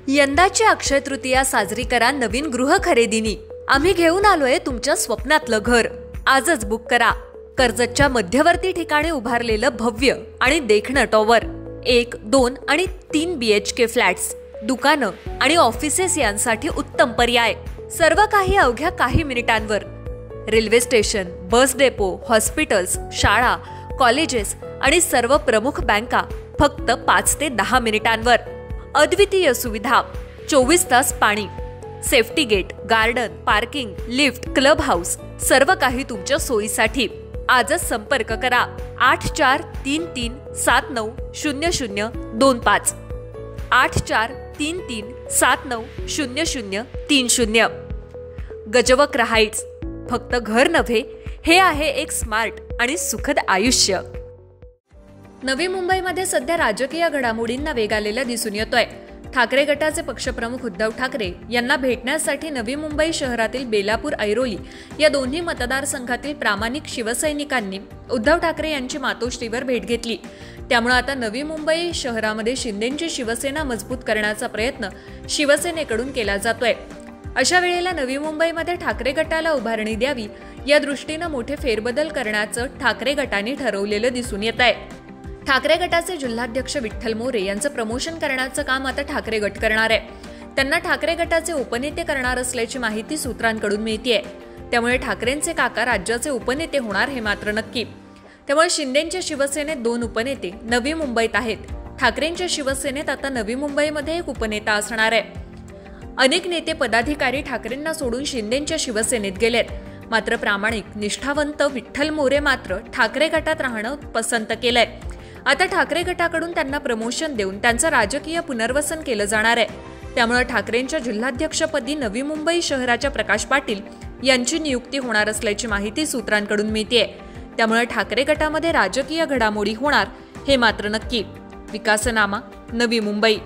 यंदाची अक्षय तृतीया साजरी करा नवीन गृह खरेदीनी। आम्ही घेऊन आलोय तुमच्या स्वप्नातलं घर। आजच बुक करा। कर्जतच्या मध्यवर्ती ठिकाणी उभारलेलं भव्य आणि देखणं टॉवर 1, 2 आणि 3 BHK फ्लॅट्स, दुकानं आणि ऑफिसेस यांसाठी उत्तम पर्याय। सर्व काही अवघ्या काही मिनिटांवर। Railway station, bus depot, hospitals, शाळा, कॉलेजेस आणि सर्व प्रमुख बँका फक्त 5 ते 10 मिनिटांवर। अद्वितीय सुविधा, 24 तास पाणी, safety gate, garden, parking, lift, club house, सर्व काही तुमच्या सोयीसाठी। आजच संपर्क करा 8433790025 8433790030। गजवक्र हाईट्स, फक्त घर नव्हे, हे आहे एक स्मार्ट आणि सुखद आयुष्य। नवी मुंबईमध्ये सध्या राजकीय घडामोडींना वेग आलेला दिसून येतोय। ठाकरे गटाचे पक्षप्रमुख उद्धव ठाकरे यांना भेटण्यासाठी नवी मुंबई शहरातील बेलापूर, ऐरोली या दोन्ही मतदारसंघातील प्रामाणिक शिवसैनिकांनी उद्धव ठाकरे यांची मातोश्रीवर भेट घेतली। त्यामुळे आता नवी मुंबई शहरामध्ये शिंदेंची शिवसेना मजबूत करण्याचा प्रयत्न शिवसेनेकडून केला जातोय। अशा वेळेला नवी मुंबईमध्ये ठाकरे गटाला उभारणी द्यावी या दृष्टीनं मोठे फेरबदल करण्याचं ठाकरे गटाने ठरवलेलं दिसून येत आहे। ठाकरे गटाचे जिल्हाध्यक्ष विठ्ठल मोरे यांचं प्रमोशन करण्याचं काम आता ठाकरे गट करणार आहे। त्यांना ठाकरे गटाचे उपनेते करणार असल्याची माहिती सूत्रांकडून मिळतेय। त्यामुळे ठाकरेंचे काका राज्याचे उपनेते होणार हे मात्र नक्की। त्यामुळे शिंदेंच्या शिवसेनेत 2 उपनेते नवी मुंबईत आहेत। ठाकरेंच्या शिवसेनेत आता नवी मुंबईमध्ये एक उपनेता असणार आहे। अनेक नेते पदाधिकारी ठाकरेंना सोडून शिंदेंच्या शिवसेनेत गेलेत। मात्र प्रामाणिक, निष्ठावंत विठ्ठल मोरे मात्र ठाकरे गटात राहणं पसंत केलंय। आता ठाकरे गटाकडून त्यांना प्रमोशन देऊन त्यांचं राजकीय पुनर्वसन केलं जाणार आहे। त्यामुळे ठाकरेंच्या जिल्हाध्यक्षपदी नवी मुंबई शहराच्या प्रकाश पाटील यांची नियुक्ती होणार असल्याची माहिती सूत्रांकडून मिळतेय। त्यामुळे ठाकरे गटामध्ये राजकीय घडामोडी होणार हे मात्र नक्की। विकासनामा, नवी मुंबई।